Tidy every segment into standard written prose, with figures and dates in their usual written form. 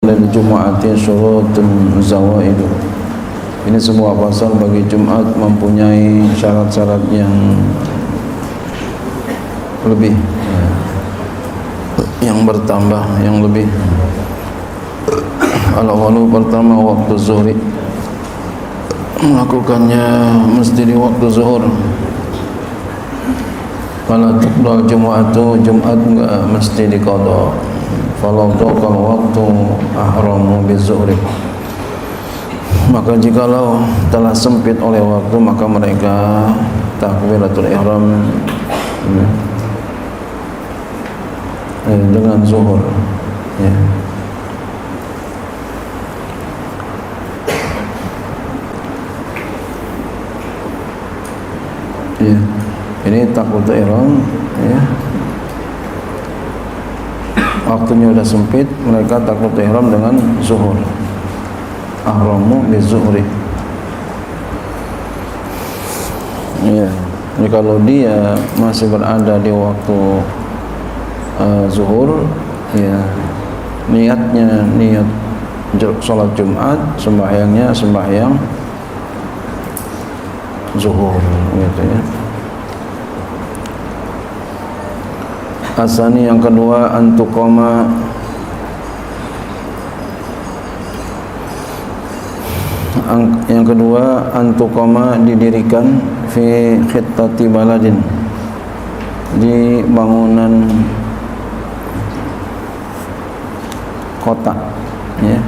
lil Jumu'ati syurutun zawaidu. Ini sebuah pasal bagi Jumat mempunyai syarat-syarat yang lebih, yang bertambah, yang lebih. Al-awwalu pertama waktu zuhri, melakukannya mesti di waktu zuhur. Fala tuqdal Jumu'atu, Jumat enggak mesti diqada. Falau taqal waktu ahramu bizuhri, maka jikalau telah sempit oleh waktu maka mereka takbiratul ihram dengan zuhur, ya. Ya, ini takbiratul ihram, ya. Waktunya sudah sempit, mereka takbiratul ihram dengan zuhur. Ahramu bizuhri. Ya, jadi kalau dia masih berada di waktu zuhur, ya, niatnya niat sholat Jumat, sembahyangnya sembahyang zuhur, gitu ya. Asani yang kedua, antuqoma, yang kedua antuqoma didirikan fi khittati baladin, di bangunan kota, ya.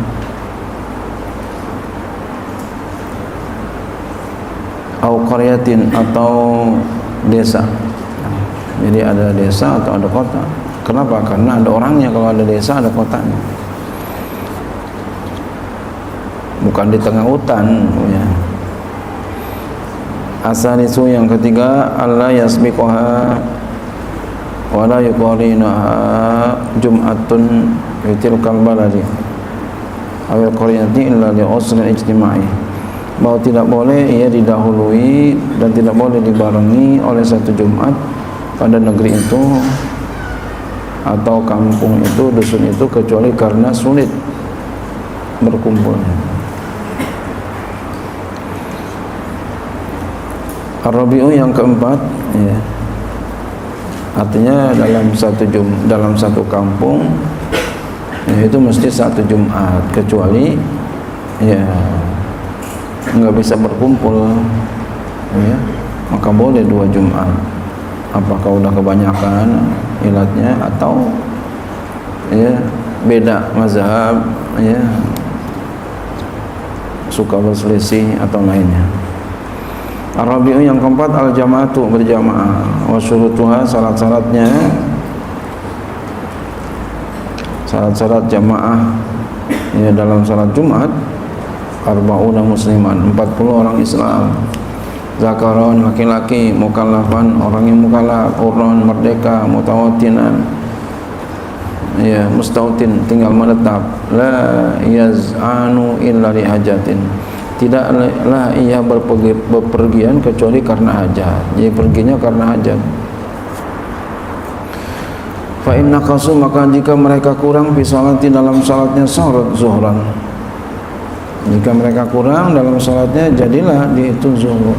Au qaryatin, atau desa. Jadi ada desa atau ada kota. Kenapa? Karena ada orangnya. Kalau ada desa ada kotanya, bukan di tengah hutan, ya. Asanisu yang ketiga, alla yasbiquha wa la yuqarinaha jum'atun fi tilkal baladi awil qaryati illa li usrin ijtima'i, bahwa tidak boleh ia didahului dan tidak boleh dibarengi oleh satu Jumat pada negeri itu atau kampung itu, dusun itu, kecuali karena sulit berkumpulnya. Ar-Rabi'u yang keempat, ya, artinya dalam satu kampung, ya, itu mesti satu Jumat, kecuali ya nggak bisa berkumpul, ya, maka boleh dua Jumat. Apakah udah kebanyakan ilatnya atau ya beda mazhab, ya, suka berselisih atau lainnya. Ar-Rabi'u yang keempat, al-jama'atu, berjamaah. Wa syurutuha, syarat-syaratnya, syarat-syarat jamaah, ya, dalam salat Jumat, arba'una musliman, 40 orang Islam. Zakaron, laki-laki, mukallafan, orang yang mukallaf, urun, merdeka, mutawatinan, ya, mustautin, tinggal menetap. La yaz'anu illa li hajatin, tidaklah ia berpergian kecuali karena hajat. Jadi perginya karena hajat. Fa inna qasu, maka jika mereka kurang fi salati, dalam salatnya, salat zuhran, jika mereka kurang dalam salatnya, jadilah dihitung zuhur.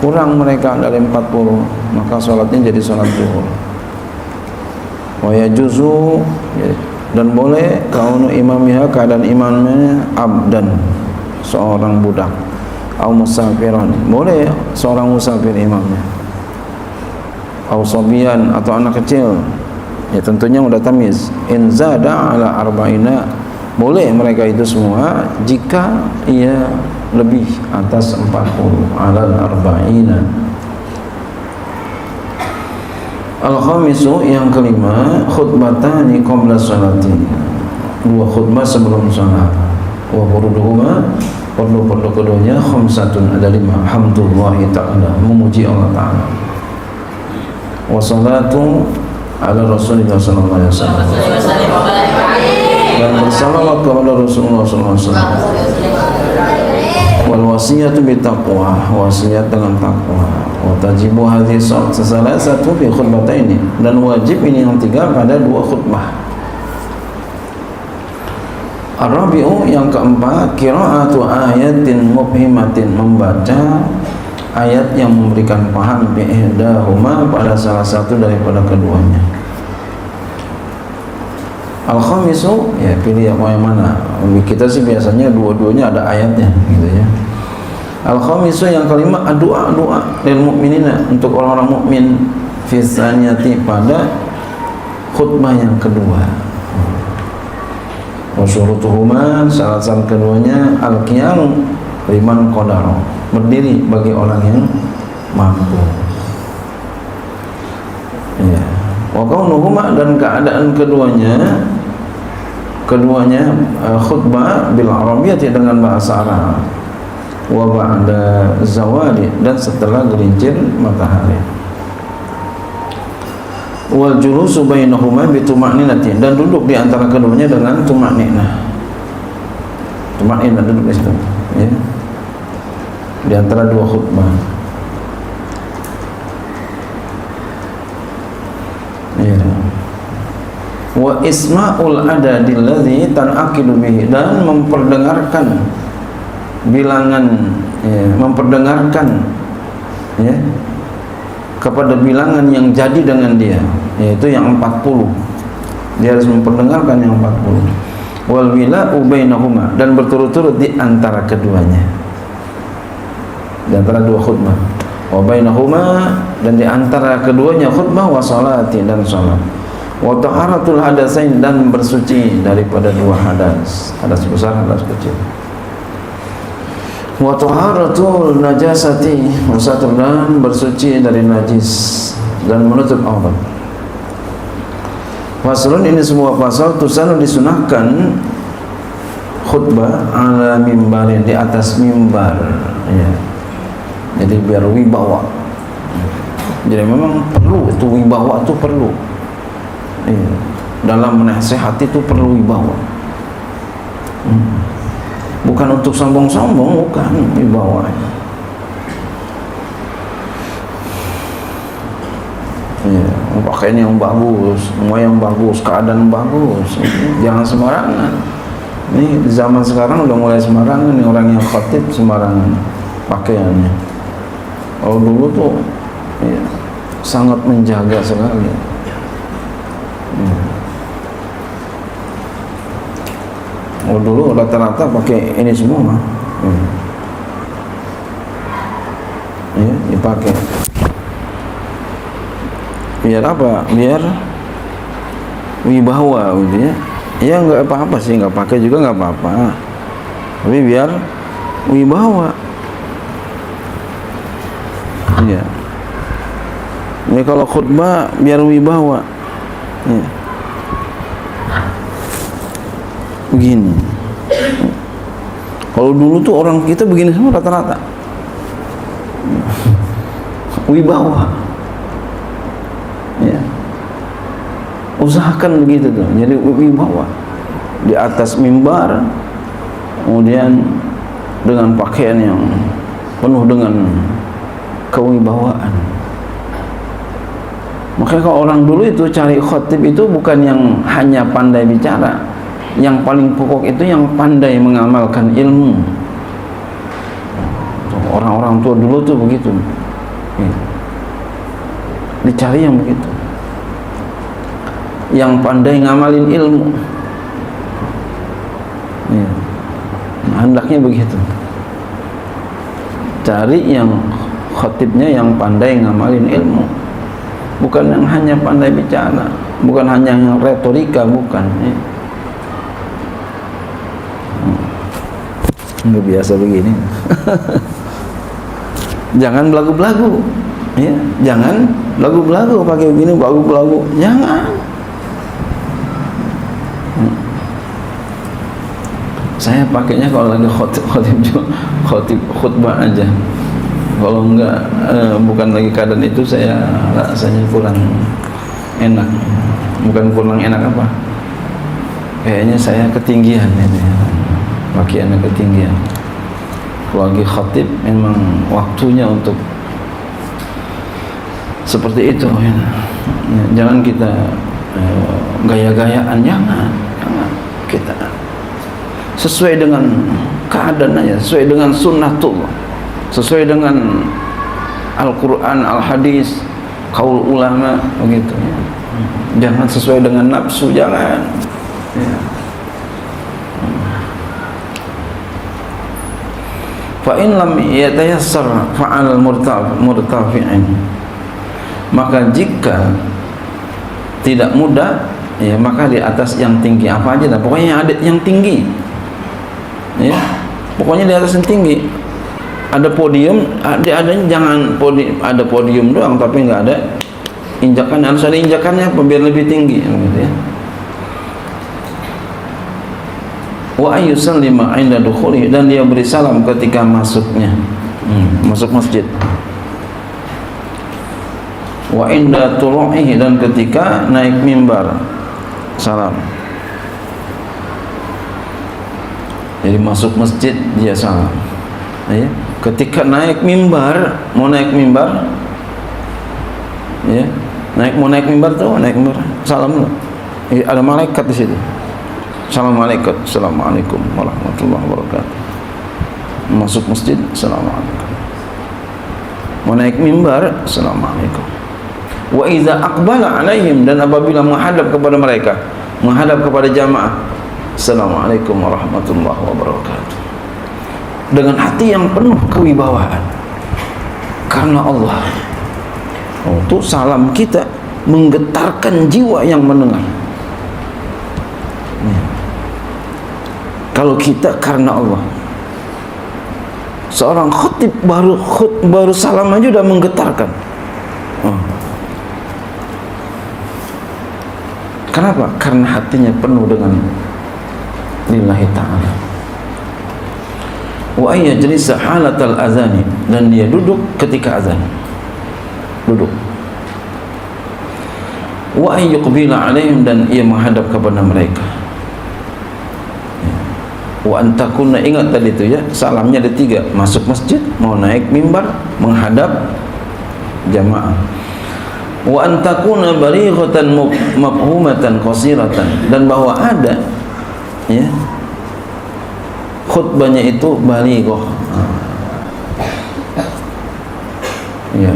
Kurang mereka dari 40, maka salatnya jadi salat zuhur. Wa yajuzu, dan boleh kaunu imamiha, keadaan imamnya, abdan, seorang budak, au musafiran, boleh seorang musafir imamnya, au sabiyan, atau anak kecil, ya, tentunya udah tamiz. In zada ala arba'ina, boleh mereka itu semua jika ia lebih atas 40, ala arba'ina. Al-khamisu yang kelima, khutbatani qabla sholati, dua khutbah sebelum salat. Wa furuduhuma, perlu keduanya, khamsatun, ada 5. Hamdulillahi ta'ala, memuji Allah Ta'ala. Wa salatu ala Rasulullah sallallahu alaihi wasallam, dan bersalawat kepada Rasulullah sallallahu alaihi wasallam. Wal wasiyatu bitaqwa, wasiat dengan takwa. Wa tajibu hadhihi salasatu fi khutbataini, dan wajib ini yang 3 pada 2 khutbah. Ar-rabi'u, yang keempat, qira'atu ayatin mubhimatin, membaca ayat yang memberikan paham bi'ihdahuma, pada salah satu daripada keduanya. Al-khamisu, ya pilih yang mana. Kita sih biasanya dua-duanya ada ayatnya gitu ya. Al-khamisu, yang kelima, doa lil mu'minina, untuk orang-orang mukmin, fi tsaniyati, pada khutbah yang kedua. Wa syurutuhuma, syarat-syarat keduanya, al-qiyam liman qadara, berdiri bagi orang yang mampu. Ya. Wa kaunuhuma, dan keadaan keduanya khutbah bil arabiyyati, dengan bahasa Arab, wa ba'da zawali, dan setelah gelincir matahari. Wal julusu bainahuma bi tuma'ninati, dan duduk di antara keduanya dengan tuma'ninah. Tuma'ninah, duduk di situ ya, di antara dua khutbah. Ya. Wa isma'ul adadil ladzi tanaqidu bihi, dan memperdengarkan bilangan, ya, memperdengarkan ya kepada bilangan yang jadi dengan dia, yaitu yang 40. Dia harus memperdengarkan yang 40. Wal wila'u bainahuma, dan berturut-turut di antara keduanya, di antara dua khutbah. Wa bainahuma, dan di antara keduanya khutbah, wa salati, dan salat. Wa taharatul hadatsain, dan bersuci daripada dua hadas, hadas besar, hadas kecil. Wa taharatul najasati, dan bersuci dari najis dan menutup aurat. Faslun, ini semua pasal, tusanu, disunahkan khutbah ala mimbar, di atas mimbar ya. Jadi biar wibawa. Jadi memang perlu itu, wibawa itu perlu ya. Dalam menasihati itu perlu wibawa. Bukan untuk sombong-sombong, bukan, wibawa. Ya, pakaian yang bagus, semua yang bagus, keadaan bagus, jangan sembarangan. Ini di zaman sekarang udah mulai sembarangan nih, orang yang khatib sembarangan pakaiannya. Kalau dulu tuh ya, sangat menjaga sekali. Oh, dulu rata-rata pakai ini semua, ya, dipakai. Biar apa? Biar wibawa, gitu ya. Ya nggak apa-apa sih, nggak pakai juga nggak apa-apa. Tapi biar wibawa. Ya. Ini kalau khutbah biar wibawa. Ya. Begini. Kalau dulu tuh orang kita begini semua rata-rata. Wibawa. Ya. Usahakan begitu tuh. Jadi wibawa. Di atas mimbar, kemudian dengan pakaian yang penuh dengan kewibawaan. Makanya kalau orang dulu itu cari khatib itu bukan yang hanya pandai bicara, yang paling pokok itu yang pandai mengamalkan ilmu. Orang-orang tua dulu tuh begitu, dicari yang begitu, yang pandai ngamalin ilmu. Hendaknya begitu, cari yang khatibnya yang pandai ngamalin ilmu, bukan yang hanya pandai bicara, bukan hanya yang retorika, bukan. Nggak biasa begini. Jangan belagu-belagu, ya. Jangan belagu-belagu pakai begini, belagu-belagu, jangan. Saya pakainya kalau lagi khotib khutbah aja. Kalau enggak, bukan lagi keadaan itu, saya rasanya kurang enak. Bukan kurang enak apa? Kayaknya saya ketinggian ini. Pakaiannya ketinggian. Kalau lagi khatib memang waktunya untuk seperti itu ya. Jangan kita gaya-gayaan, jangan kita sesuai dengan keadaannya, sesuai dengan sunnatullah, sesuai dengan Al-Quran, Al-Hadis, kaul ulama, begitu. Jangan sesuai dengan nafsu, jangan. Ya. Fa in lam yatayassar fa'al murtafi'in, maka jika tidak mudah, ya maka di atas yang tinggi apa aja dah, pokoknya ada yang tinggi, ya pokoknya di atas yang tinggi. Ada podium, adanya jangan ada podium doang tapi nggak ada injakan, harus ada injakannya biar lebih tinggi, gitu ya. Wa ayyusallima 'inda dukhuli, dan dia beri salam ketika masuknya, masuk masjid. Wa inda tulu'ihi, dan ketika naik mimbar salam. Jadi masuk masjid dia salam, ya. Ketika naik mimbar, mau naik mimbar, ya mau naik mimbar tuh, naik mimbar salam dulu. Ada malaikat di situ. Assalamualaikum, assalamualaikum warahmatullahi wabarakatuh. Masuk masjid, assalamualaikum. Mau naik mimbar, assalamualaikum. Wa idza aqbala alaihim, dan apabila menghadap kepada mereka, menghadap kepada jamaah, assalamualaikum warahmatullahi wabarakatuh. Dengan hati yang penuh kewibawaan karena Allah. Untuk salam kita menggetarkan jiwa yang mendengar. Kalau kita karena Allah, seorang khatib baru salam aja udah menggetarkan. Kenapa? Karena hatinya penuh dengan lillahi ta'ala. Wa ayyajlisa halatal azani, dan dia duduk ketika azan, duduk. Wa ayyuqbila alaihim, dan ia menghadap kepada mereka. Wa antakuna, ingat tadi itu ya, salamnya ada 3, masuk masjid, mau naik mimbar, menghadap jamaah. Wa antakuna balighatan mafhumatan qasiratan, dan bahwa ada, ya, khutbahnya itu balighah, ya,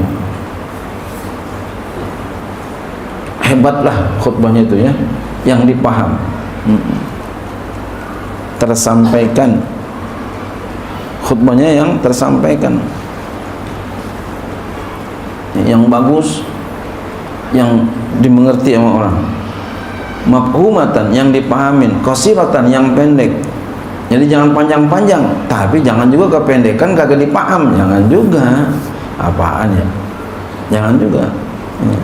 hebatlah khutbahnya itu ya, yang dipaham, tersampaikan, khutbahnya yang tersampaikan, yang bagus, yang dimengerti sama orang. Mafhumatan, yang dipahamin. Qasiratan, yang pendek. Jadi jangan panjang-panjang, tapi jangan juga kependekan kagak dipaham, jangan juga. Apaan ya? Jangan juga. Ya.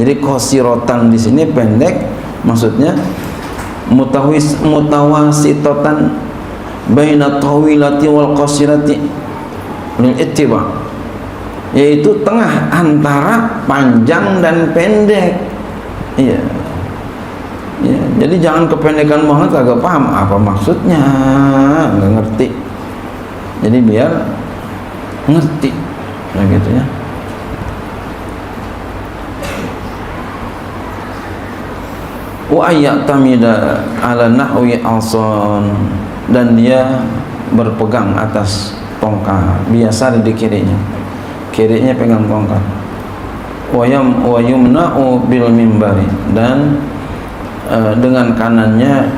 Jadi qasiratan di sini pendek, maksudnya mutawasitatan baina tawilati wal qasirati lil ittiba, yaitu tengah antara panjang dan pendek. Iya. Ya, jadi jangan kependekan banget kagak paham apa maksudnya, nggak ngerti. Jadi biar ngerti, nah gitu ya. Wa ayyatamida ala nahwi alson, dan dia berpegang atas tongkat, biasa di kirinya pegang tongkat. Wa yumna'u bil mimbari, dan dengan kanannya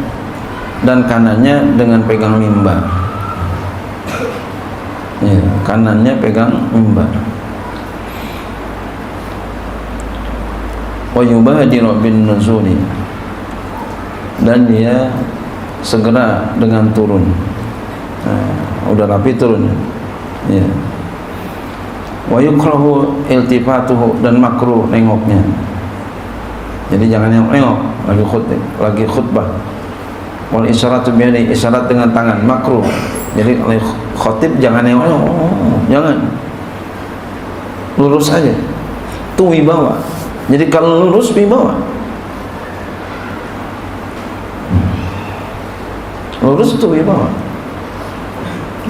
dengan pegang mimbar. Ya, kanannya pegang mimbar. Wa yubadiru bin nuzuli, dan dia segera dengan turun. Udah rapi turun. Ya. Wa yukrahu iltifatuhu, dan makruh nengoknya. Jadi jangan nengok lagi khutbah. Wal isyaratu bi'yadi, isyarat dengan tangan, makruh. Jadi oleh khatib jangan nengok, jangan. Lurus aja. Itu wibawa. Jadi kalau lurus wibawa. Lurus itu wibawa.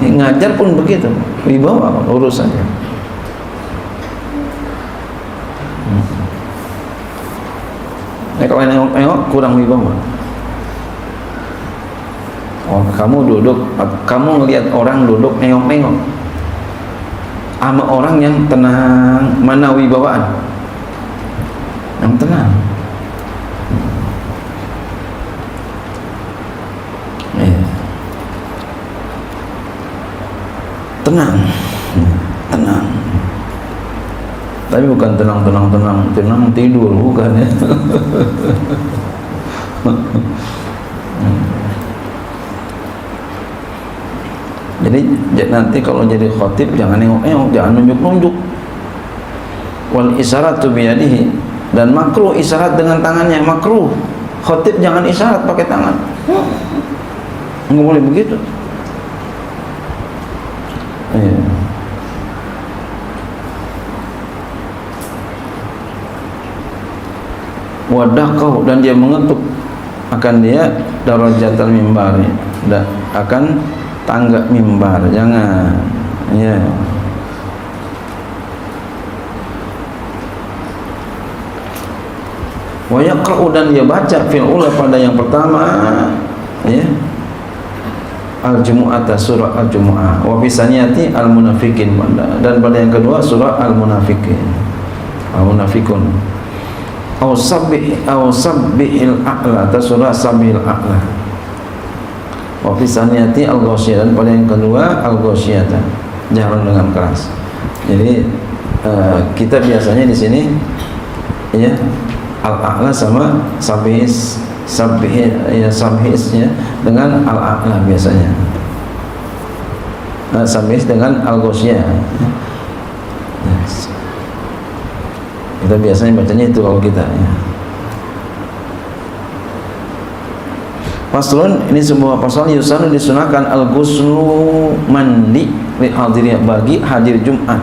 Ngajar pun begitu, wibawa, lurus aja. Kalau nengok kurang wibawa. Oh, kamu duduk, kamu ngelihat orang duduk nengok-nengok sama orang yang tenang, mana wibawaan? Yang tenang. Tenang, tenang. Tapi bukan tenang tidur, bukan ya. Jadi nanti kalau jadi khotib jangan nengok-nengok, jangan nunjuk-nunjuk. Wal isyaratu biyadihi, dan makruh isyarat dengan tangannya, makruh. Khotib jangan isyarat pakai tangan. Enggak boleh begitu. Iya. Wadaqahu, dan dia mengetuk akan dia darajatul mimbar, dan akan tangga mimbar, jangan ya. Wa yaqra'u, dan dia baca fil ula pada yang pertama ya, al-jumu'ata, surah al-jumu'ah, wa bisaniyati al-munafiqin, dan pada yang kedua surah al-munafiqin, al-munafiqun, au sabbihil a'la, atau surah sabbihil a'la, wa bisaniyati al-ghasyiyah, dan pada yang kedua al-ghasyiyah, jalan dengan keras. Jadi kita biasanya di sini ya al-a'la sama sabbihis ya, dengan al-a'la biasanya. Sabbihis dengan al-ghasyiyah. Kita biasanya bacanya itu kalau kita ya. Faslun, ini sebuah pasal, yusanu, disunahkan al-ghuslu, mandi, li hadiriyah, bagi hadir Jumat.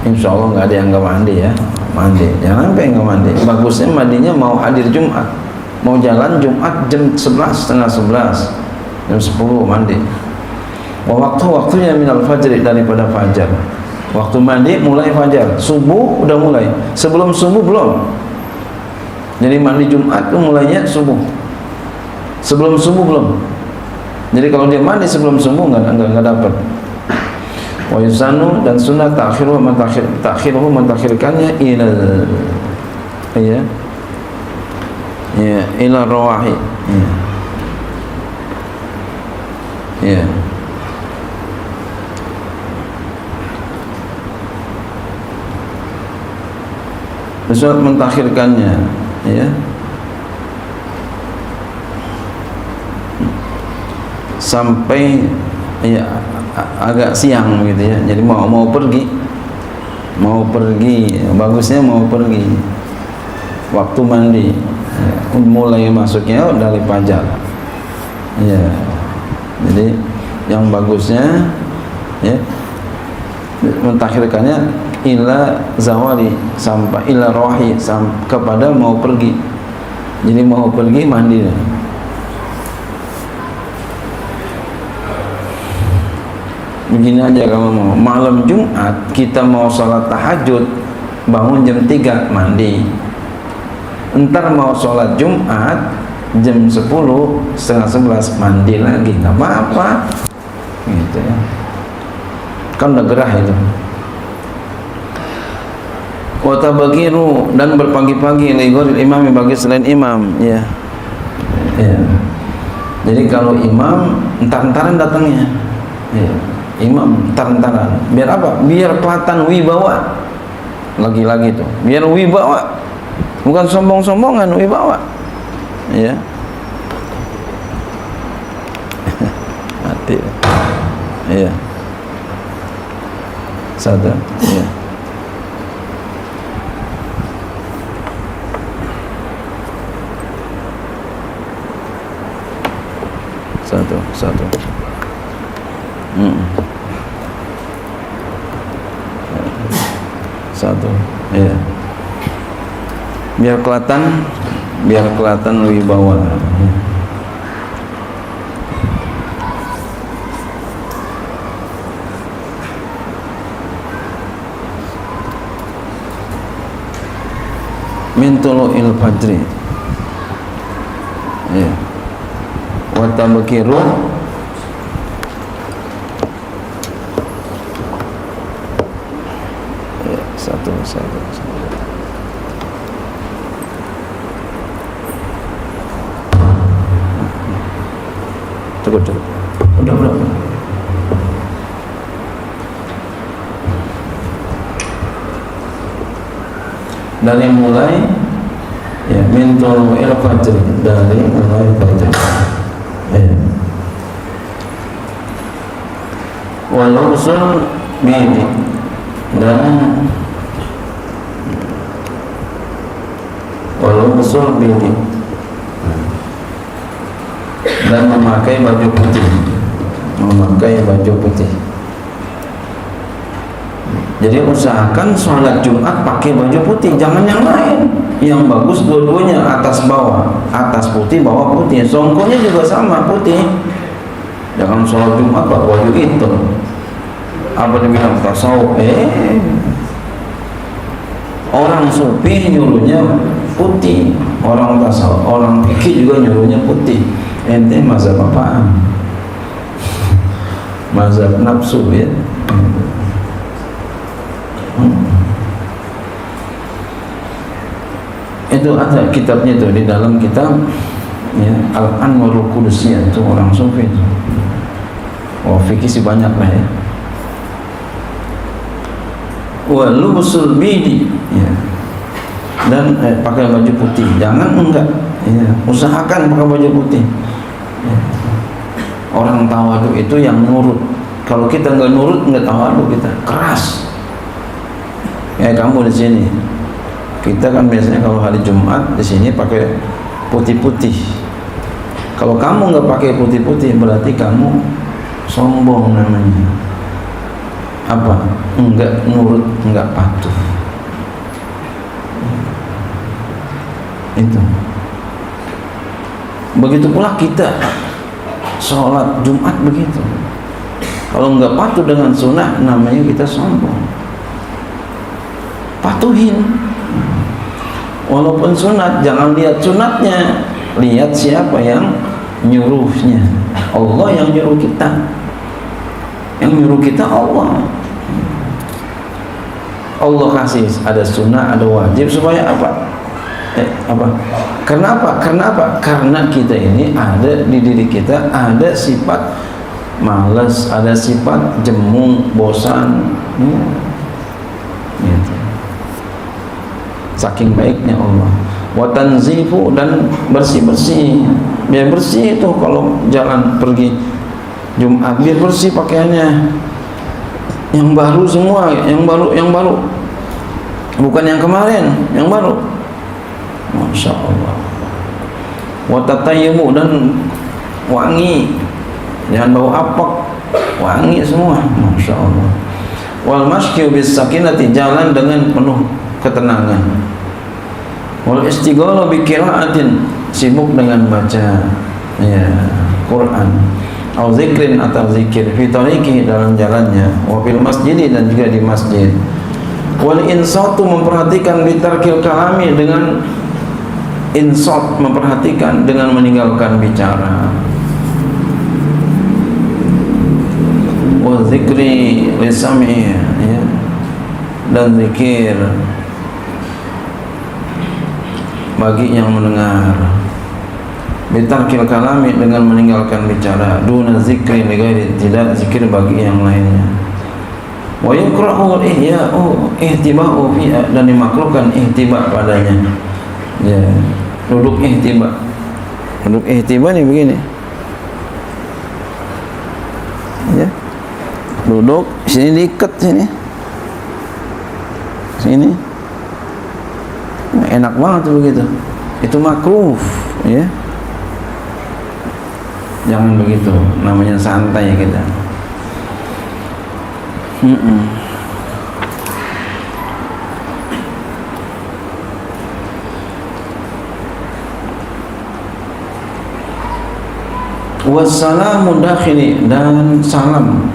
Insya Allah nggak ada yang nggak mandi ya, mandi, jangan sampai nggak mandi. Bagusnya mandinya mau hadir Jumat, mau jalan Jumat jam 11, setengah 11, jam 10 mandi. Waktunya minal fajri, daripada fajar. Waktu mandi mulai fajar, subuh udah mulai, sebelum subuh belum. Jadi mandi Jumat itu mulainya subuh, sebelum subuh belum. Jadi kalau dia mandi sebelum subuh nggak dapat. Wa yusanu, dan sunnah ta'khiruhu, mentakhirkannya ila ya ila rawahi ya Sunnah mentakhirkannya ya sampai ya agak siang gitu ya. Jadi mau pergi, bagusnya mau pergi waktu mandi ya, mulai masuknya dari fajar ya. Jadi yang bagusnya ya mentakhirkannya ila zawali, sampai ila rawahi, kepada mau pergi. Jadi mau pergi mandi. Begini aja, kalau mau malam Jumat kita mau sholat tahajud, bangun jam 3 mandi, entar mau sholat Jumat jam 10, setengah 11 mandi lagi, nggak apa-apa gitu ya, kan udah gerah itu. Wa tabakiru, dan berpagi-pagi, ligoril imam, bagi selain imam ya. Jadi kalau imam entar-entaran datangnya ya. Imam entar-entaran, biar apa? Biar kelihatan wibawa, lagi-lagi tuh, biar wibawa, bukan sombong-sombongan, wibawa ya. Mati ya, sadar ya. Satu satu ya, biar kelihatan wibawa ya. Min tulu'il fajri ya, wa tabkiru satu. Cukup. Udah. Dari mulai ya min tulu'il fajr, dari mulai fajr ya. Walau usul bini dan walau usul bini dan memakai baju putih, Jadi usahakan sholat Jumat pakai baju putih, jangan yang lain. Yang bagus dua-duanya, atas bawah, atas putih, bawah putih. Songkonya juga sama putih. Jangan sholat Jumat pakai baju hitam. Apa dibilang tasawuf? Orang sufi nyuruhnya putih, orang tasawuf, orang fikih juga nyuruhnya putih. Ente mazhab apaan? Mazhab nafsu ya. Itu ada kitabnya itu, di dalam kitab ya, Al-Anwarul Qudusiyah, itu orang sufi itu. Fikih sih banyak lah ya. Wa lubsul bidi ya. Dan pakai baju putih, jangan enggak ya, usahakan pakai baju putih ya. Orang tawadu itu yang nurut. Kalau kita enggak nurut, enggak tawadu, kita keras. Ya kamu di sini, kita kan biasanya kalau hari Jumat di sini pakai putih-putih. Kalau kamu nggak pakai putih-putih, berarti kamu sombong namanya. Apa? Enggak nurut, enggak patuh. Itu. Begitu pula kita sholat Jumat begitu. Kalau nggak patuh dengan sunnah, namanya kita sombong. Patuhin. Walaupun sunat, jangan lihat sunatnya, lihat siapa yang nyuruhnya. Allah yang nyuruh kita. Yang nyuruh kita Allah. Allah kasih ada sunnah, ada wajib supaya apa? Kenapa? Karena kita ini ada di diri kita ada sifat malas, ada sifat jemu, bosan. Gitu. Saking baiknya Allah. Wa tanzifu, dan bersih-bersih. Biar bersih itu kalau jalan pergi Jumat, biar bersih pakaiannya. Yang baru semua, yang baru. Bukan yang kemarin, yang baru. Masya Allah. Wa tatayyibu, dan wangi. Jangan bau apek, wangi semua. Masya Allah. Wal maskyu bis sakinati, jalan dengan penuh ketenangan. Wal istighala bi qiraatin, sibuk dengan baca ya Quran, atau zikrin, atau zikir fi tariqi, dalam jalannya, wa fil masjid, dan juga di masjid. Wal insatu, memperhatikan bi tarkil kalami, dengan insat, memperhatikan dengan meninggalkan bicara. Wa zikri lisami ya, dan zikir bagi yang mendengar. Bitarkil kalami, dengan meninggalkan bicara. Duna zikri lighairi, tidak zikir bagi yang lainnya. Wa yukrahu al-ihya'u ihtiba'u fi, dan dimakruhkan ihtiba' padanya. Ya, duduk ihtiba'. Duduk ihtiba' nih begini. Ya. Duduk sini, diikat sini. Sini. Enak banget tuh begitu. Itu makruh ya. Jangan begitu, namanya santai kita. Wassalamu dakhili, dan salam,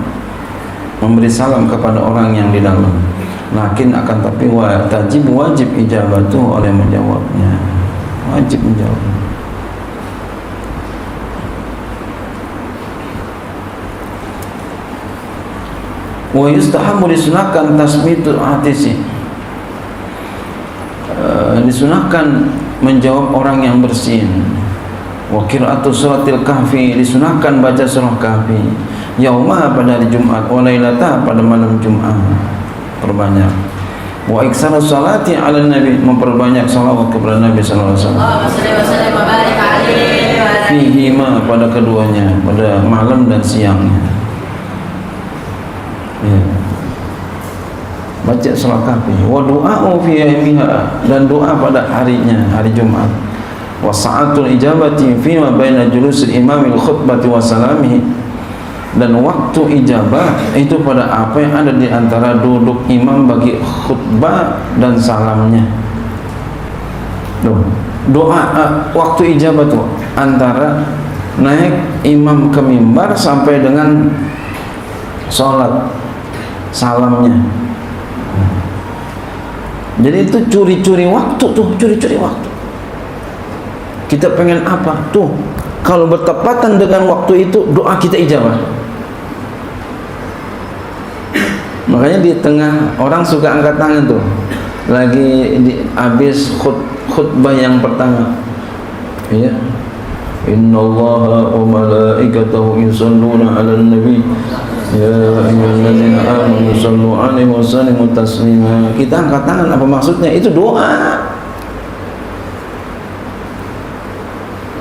memberi salam kepada orang yang di dalam. Lakin akan tapi wajib ijabatu, oleh menjawabnya. Wajib menjawab. Wa yustahabu disunahkan tasmitul atisi, disunahkan menjawab orang yang bersin. Wa qira'atu suratil kahfi, disunahkan baca surah kahfi. Yauma pada hari Jumat, wa lailata pada malam Jumat. Perbanyak. Wa iksara salati ala nabi, memperbanyak salawat kepada Nabi sallallahu alaihi wasallam. Fihi ma, pada keduanya, pada malam dan siangnya. Ya. Baca surah kahfi. Wa du'a'u fi yawmiha, dan doa pada harinya, hari Jumat. Wa sa'atul ijabati fi ma baina julusil imamil khutbati wa salamihi, dan waktu ijabah itu pada apa yang ada di antara duduk imam bagi khutbah dan salamnya. Doa waktu ijabah itu antara naik imam ke mimbar sampai dengan sholat salamnya. Jadi itu curi-curi waktu tuh, curi-curi waktu. Kita pengen apa? Tuh, kalau bertepatan dengan waktu itu doa kita ijabah. Makanya di tengah orang suka angkat tangan tuh, lagi habis khutbah yang pertama, ya, innallaha wa malaikatahu yusholluna 'alan nabi ya ayyuhalladzina amanu shollu 'alaihi wa sallimu taslima. Kita angkat tangan, apa maksudnya? Itu doa.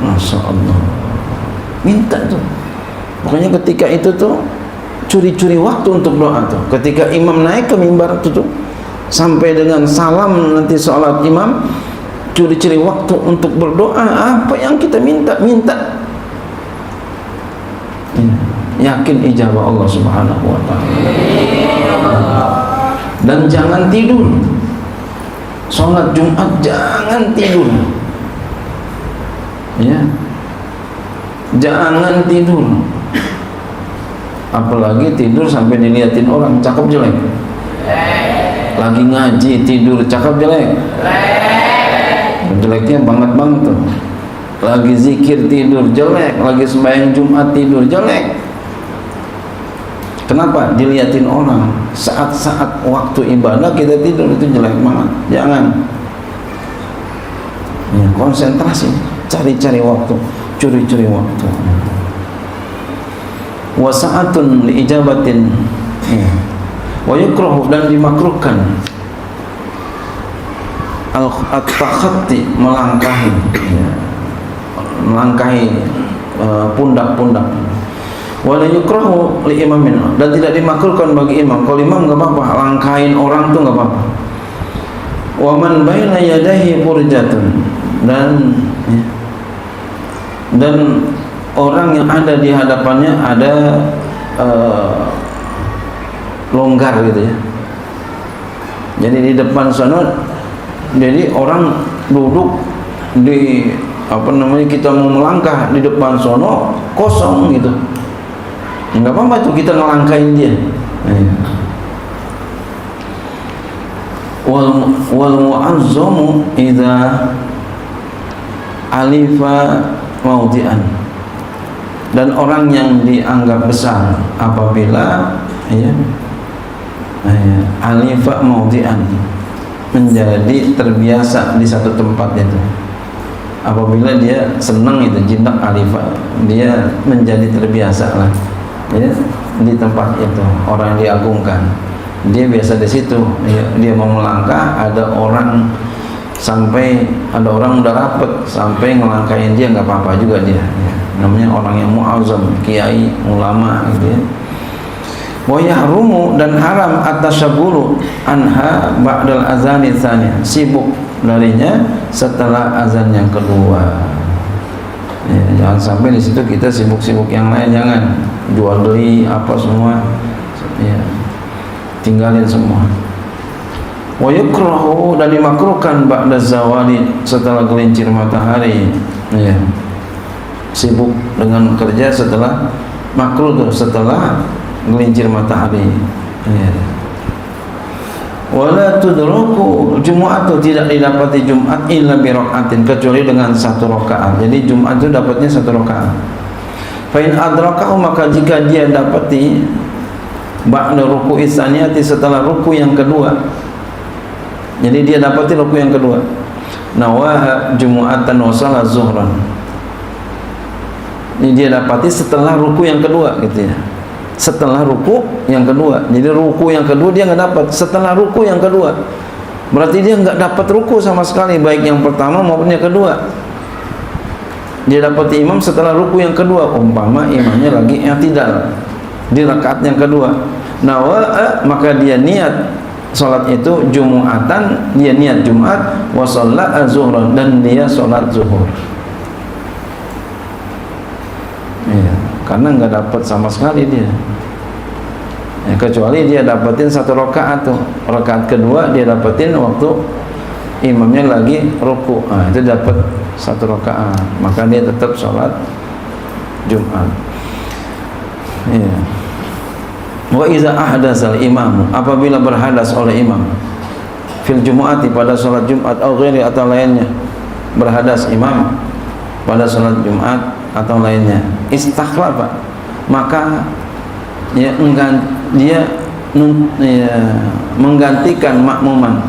Masya Allah, minta tuh. Pokoknya ketika itu tuh curi-curi waktu untuk doa tuh. Ketika imam naik ke mimbar tuh sampai dengan salam nanti sholat imam, curi-curi waktu untuk berdoa. Apa yang kita minta, yakin ijabah Allah subhanahu wa ta'ala. Dan jangan tidur. Sholat Jumat jangan tidur, ya, jangan tidur. Apalagi tidur sampai diliatin orang, cakep jelek. Lagi ngaji tidur, cakep jelek. Jeleknya banget tuh. Lagi zikir tidur, jelek. Lagi sembahyang Jumat tidur, jelek. Kenapa? Diliatin orang. Saat-saat waktu ibadah kita tidur, itu jelek banget. Jangan. Ya, konsentrasi, cari-cari waktu, curi-curi waktu. Wa sa'atun li ijabatin, wa yukrahu, dan dimakruhkan at-takhatti, melangkahi, melangkahi pundak-pundak. Wa la yukrahu li imamin, dan tidak dimakruhkan bagi imam. Kalau imam enggak apa-apa, langkahin orang tuh enggak apa-apa. Wa man baina yadayhi furjatun, dan orang yang ada di hadapannya ada longgar gitu ya. Jadi di depan sana, jadi orang duduk di kita mau melangkah di depan sono kosong gitu. Enggak apa-apa tuh kita ngelangkahin dia. Wal mu'azzamu idza alifa maudian, dan orang yang dianggap besar apabila alifa maudian, menjadi terbiasa di satu tempat itu. Apabila dia senang itu jindak alifa, dia menjadi terbiasa lah, ya, di tempat itu. Orang yang diagungkan, dia biasa di situ. Dia mau melangkah, ada orang sampai ada orang udah rapet sampai ngelangkahin dia, nggak apa-apa juga dia, ya. Namanya orang yang mu'azzam, kiai, ulama gitu ya. Wa yahrumu, dan haram at-tasyaghulu anha ba'dal azani tsani, sibuk darinya setelah azan yang kedua. Ya, jangan sampai di situ kita sibuk-sibuk yang lain, jangan jual beli apa semua, ya, tinggalin semua. Wa yukrahu, dan dimakruhkan ba'da zawali, setelah gelincir matahari, ya. Sibuk dengan kerja setelah makruh tuh, setelah gelincir matahari, ya. Wala tudruku Jumu'atu, tidak didapati Jumat illa bi raka'atin, kecuali dengan satu rakaat. Jadi Jumat itu dapatnya satu rakaat. Fa in adrakahu, maka jika dia dapati ba'da ruku'i tsaniyati, setelah ruku yang kedua. Jadi dia dapati ruku yang kedua. Nawaha jumu'atan wa shalat zuhran. Ini dia dapati setelah ruku yang kedua gitu ya. Setelah ruku yang kedua. Jadi ruku yang kedua dia nggak dapat. Setelah ruku yang kedua, berarti dia nggak dapat ruku sama sekali, baik yang pertama maupun yang kedua. Dia dapat imam setelah ruku yang kedua, umpama imamnya lagi i'tidal di rakaat yang kedua. Nawa'a, maka dia niat salat itu jumu'atan, dia niat Jumat, wa shalla zuhran, dan dia salat zuhur. Iya, karena nggak dapat sama sekali dia. Ya, kecuali dia dapetin satu rakaat tuh, rakaat kedua dia dapetin waktu imamnya lagi ruku, nah, itu dapat satu rakaat, maka dia tetap sholat Jumat. Iya. Wa iza ahdasal imamu, apabila berhadas oleh imam fil jumu'ati, pada sholat Jumat, atau ghairi, atau lainnya, berhadas imam pada sholat Jumat atau lainnya, istakhlafa, maka ya dia menggantikan makmuman,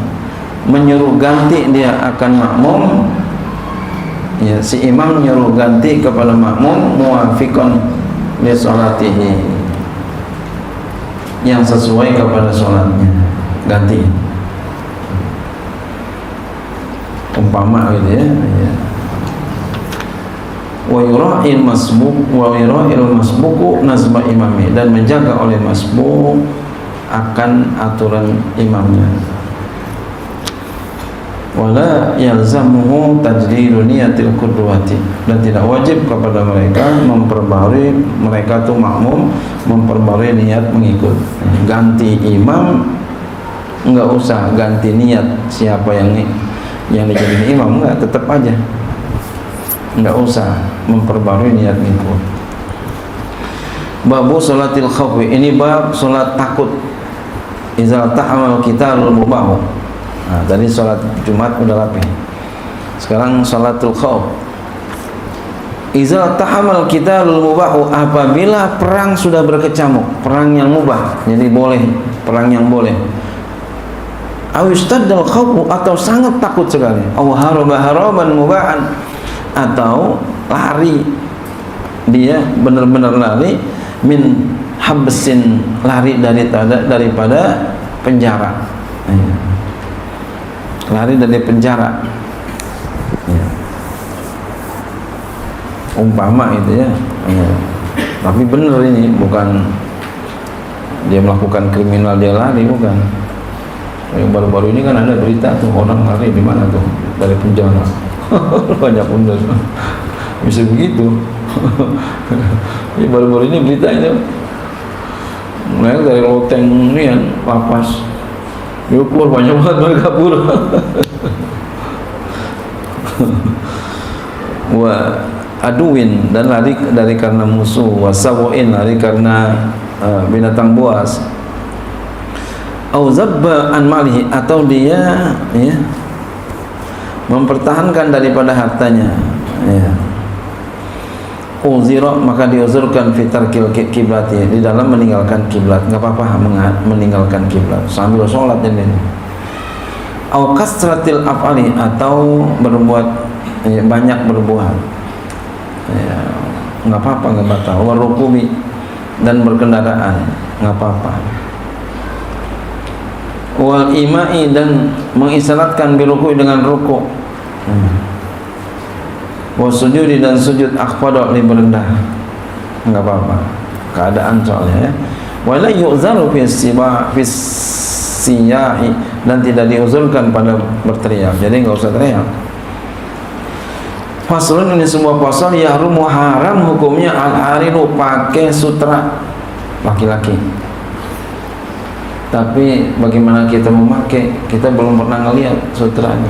menyuruh ganti dia akan makmum. Ya, si imam menyuruh ganti kepada makmum, muwafiqan li sholatihi, yang sesuai kepada sholatnya, ganti. Umpama gitu ya. Wa yura'il masbuk wa yura'il masbuku nazma imami, dan menjaga oleh masbuk akan aturan imamnya. Wala yalzamuhu tajdidu niyatil qudwati, dan tidak wajib kepada mereka memperbarui, mereka tuh makmum memperbarui niat mengikut. Ganti imam enggak usah ganti niat siapa yang dijadikan imam, enggak, tetap aja enggak usah memperbarui niat mengikut. Babu sholatil khawfi, ini bab sholat takut. Iza ta'amal qitalul mubahu. Nah, tadi sholat Jumat udah rapi. Sekarang sholatul khawf. Iza ta'amal qitalul mubahu, apabila perang sudah berkecamuk, perang yang mubah, jadi boleh, perang yang boleh. Awistaddal khawfu, atau sangat takut sekali. Aw haraba haraban mubahan, atau lari, dia benar-benar lari, min habsin, lari daripada penjara, lari dari penjara, umpama itu ya. Tapi benar ini, bukan dia melakukan kriminal dia lari, bukan. Yang baru-baru ini kan ada berita tuh, orang lari di mana tuh, dari penjara. Banyak bener bisa begitu. Ya, baru-baru ini beritanya mereka dari loteng ini yang lapas, dia keluar banyak banget, mereka kabur. Wa aduin, dan lari dari karena musuh. Wa sawoin, lari karena binatang buas. Au zabba an malihi, atau dia ya mempertahankan daripada hartanya, ya. Uzira, maka diuzurkan fitarkil kiblati, di dalam meninggalkan kiblat, nggak apa-apa meninggalkan kiblat sambil sholat ini. Au kasratil af'ali, atau berbuat ya, banyak berbuat, ya, nggak apa-apa, nggak batal. Warukubi, dan berkendaraan, nggak apa-apa. Wal imai, dan mengisyaratkan biruku dengan ruku. Wa sujudi, dan sujud akhfada, lebih rendah, enggak apa-apa, keadaan soalnya ya. Wala yu'zaru fi siyahi, dan tidak diuzurkan pada berteriak, jadi enggak usah teriak. Faslun, ini sebuah pasal, yahrumu, haram hukumnya al-hariru, pakai sutra laki-laki. Tapi bagaimana kita memakai, kita belum pernah ngelihat sutranya.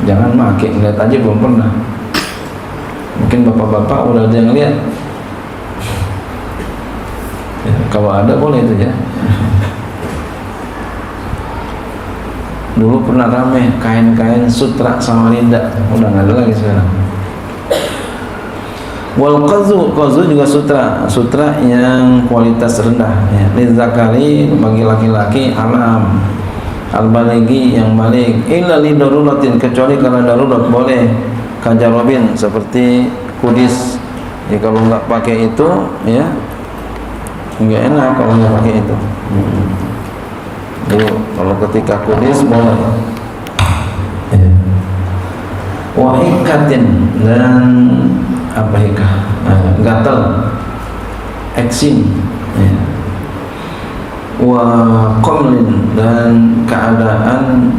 Jangan pakai, ngeliat aja belum pernah. Mungkin bapak-bapak udah ada yang lihat. Ya, kalau ada boleh itu ya. Dulu pernah rame kain-kain sutra Samarinda, udah nggak ada lagi sekarang. Wal qazu juga sutra yang kualitas rendah ya. Lizakari bagi laki-laki alam al-baligi yang balik illa li daruratin, kecuali karena darurat boleh kajarobin seperti kudis ya. Kalau nggak pakai itu ya nggak enak kalau nggak pakai itu. Jadi kalau ketika kudis boleh ya. Wahikatin dan apa hikah gatal eksim ya. Wa qamlin dan keadaan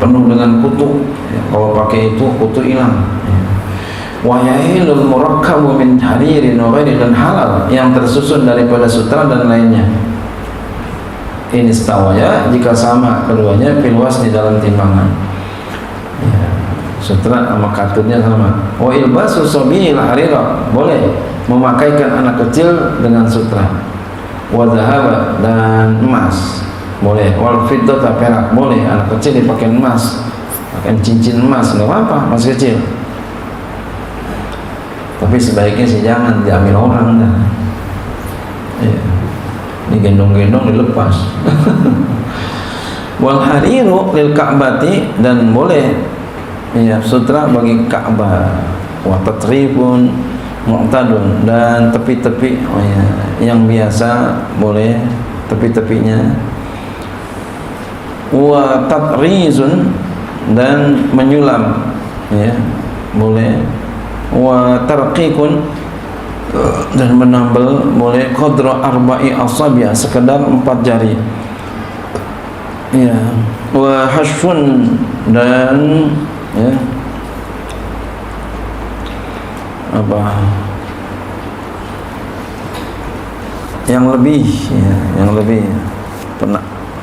penuh dengan kutu ya. Kalau pakai itu kutu hilang ya. Wa yahilul murakkabu min haririn wa ghairi, dan halal yang tersusun daripada sutra dan lainnya. Ini stawaya jika sama keduanya filwas di dalam timbangan ya. Sutra sama katutnya sama. Wa ilbasu sabiil harira, boleh memakaikan anak kecil dengan sutra. Wa dhahaba, dan emas boleh. Wal fiddata, perak boleh. Anak kecil dipakai emas, pakai cincin emas enggak apa-apa, masih kecil. Tapi sebaiknya sih jangan diambil orang dah. Ya. Digendong-gendong dilepas. Wal hariru lil ka'bati, dan boleh ya sutra bagi Ka'bah. Wa tatribun mu'tadun, dan tepi-tepi ya, yang biasa boleh tepi-tepinya. Wa tatrizun, dan menyulam ya boleh. Wa tarqiqun, dan menambal boleh. Qadra arba'i asabi'a, sekedar 4 jari ya. Wa hashfun, dan ya apa yang lebih ya, yang lebih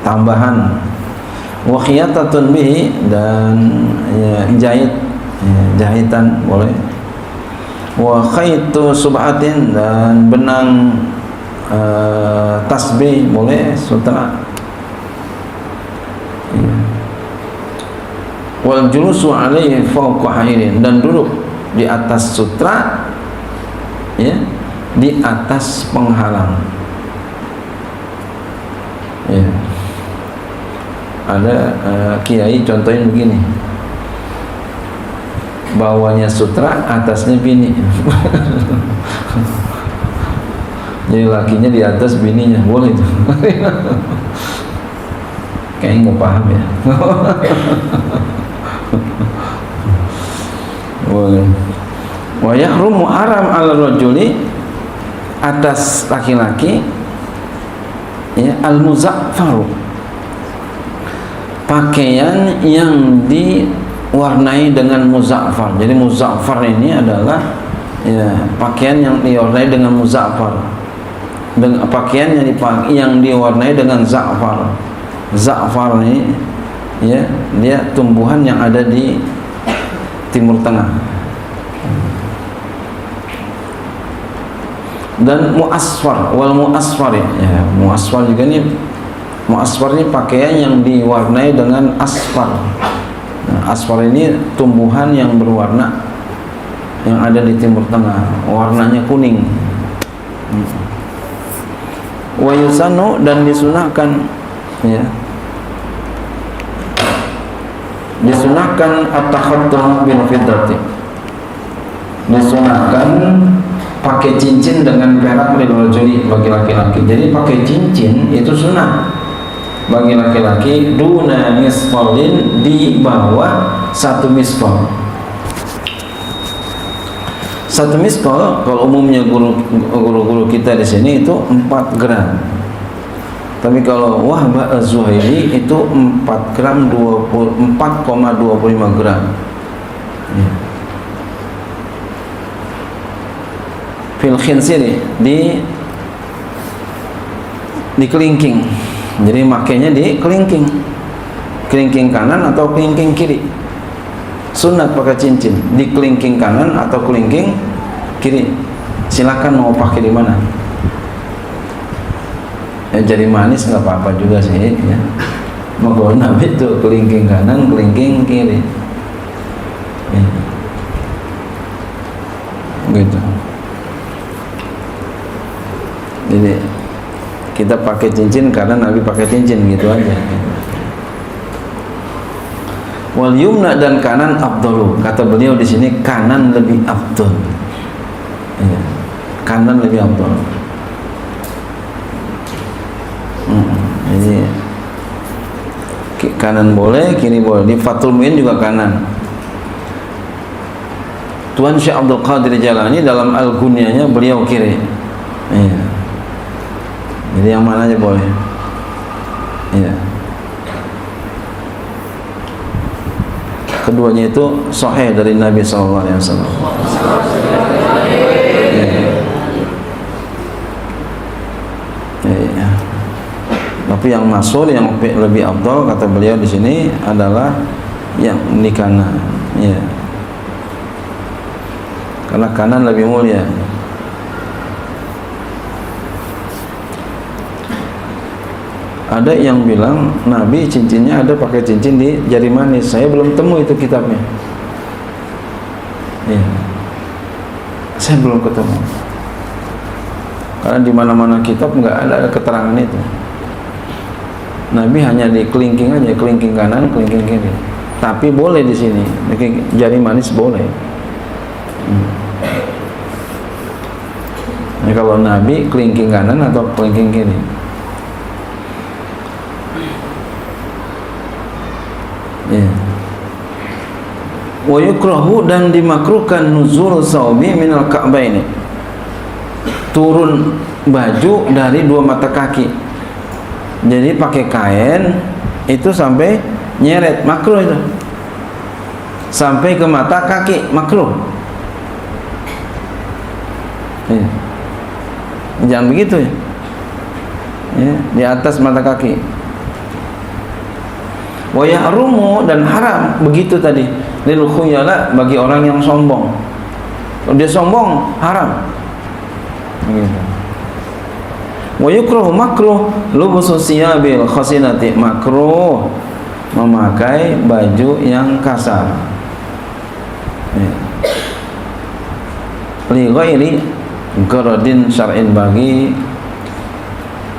tambahan. Wa khiyatatun bihi, dan ya jahit ya, jahitan boleh. Wa khaytu sub'atin, dan benang tasbih boleh sutra ya. Wal julusu alaihi fawqa hairin, dan duduk di atas sutra ya, di atas penghalang ya. Ada kiai contohin begini, bawahnya sutra, atasnya bini. Jadi lakinya di atas, bininya boleh itu. Kayaknya nggak paham ya. Boleh. Wa yahrumu, haram ala rajuli, atas laki-laki ya, al muzaffaru, pakaian yang diwarnai dengan muzaffar. Jadi muzaffar ini adalah ya pakaian yang diwarnai dengan muzaffar, dengan pakaian yang diwarnai dengan za'far. Za'far ini ya, dia tumbuhan yang ada di Timur Tengah. Dan muasfar, wal muasfar ya, muasfar juga nih. Muasfar ini pakaian yang diwarnai dengan asfar. Nah, asfar ini tumbuhan yang berwarna yang ada di Timur Tengah, warnanya kuning. Wa yusanu, dan disunahkan ya, disunahkan at-takhattum bil fiddati, disunahkan pakai cincin dengan perak lil rajuli, bagi laki-laki. Jadi pakai cincin itu sunnah bagi laki-laki. Duna misqalin, di bawah 1 misqal. 1 misqal kalau umumnya guru-guru kita di sini itu 4 gram. Tapi kalau Wahbah Az-Zuhaili itu 4,25 gram ya. Fil khinsiri, di kelingking. Jadi makainya di kelingking kanan atau kelingking kiri. Sunat pakai cincin di kelingking kanan atau kelingking kiri. Silakan mau pakai di mana. Ya, jadi manis nggak apa-apa juga sih ya. Mau Nabi itu kelingking kanan, kelingking kiri ya. Gitu. kita pakai cincin karena Nabi pakai cincin, gitu aja. Wal yumna, dan kanan afdalu. Kata beliau di sini kanan lebih afdal. Ya, kanan lebih afdal. Jadi kanan boleh, kiri boleh. Di Fathul Muin juga kanan. Tuan Syekh Abdul Qadir Jalani dalam Al-Gunyanya beliau kiri. Iya. Jadi yang mana aja boleh. Iya. Keduanya itu sahih dari Nabi sallallahu alaihi wasallam. Iya. Tapi yang masyhur, yang lebih afdal kata beliau di sini adalah yang di kanan. Iya. Karena kanan lebih mulia. Ada yang bilang Nabi cincinnya ada pakai cincin di jari manis. Saya belum temu itu kitabnya. Ya. Saya belum ketemu. Karena di mana-mana kitab nggak ada keterangan itu. Nabi hanya di kelingking aja, kelingking kanan, kelingking kiri. Tapi boleh di sini, jari manis boleh. Nah, kalau Nabi kelingking kanan atau kelingking kiri. Ya. Wa yukrahu, dan dimakruhkan nuzul saubi minal ka'baini, turun baju dari dua mata kaki. Jadi pakai kain itu sampai nyeret, makruh itu. Sampai ke mata kaki, makruh. Ya. Jangan begitu ya. Ya, di atas mata kaki. Wa yahrumu, dan haram begitu tadi, lil khuyala, bagi orang yang sombong. Kalau dia sombong, haram. Begitu. Wa yukrahu, makruh lubusu siyabil khasinati, makruh memakai baju yang kasar. Ya. Li ghairi gharadin syar'in, bagi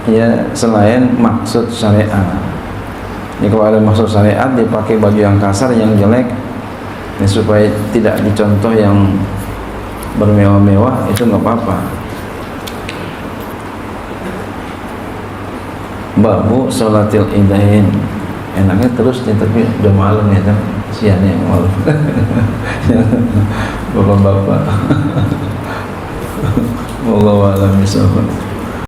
ya selain maksud syariat. Jika ada maksud syariat dipakai baju yang kasar, yang jelek, ya, supaya tidak dicontoh yang bermewah-mewah, itu nggak apa-apa. Babu sholatil idain, enaknya terus nih, tapi udah malam ya kan, siangnya malam. Bapak-bapak. Wallahu a'lam bishawab.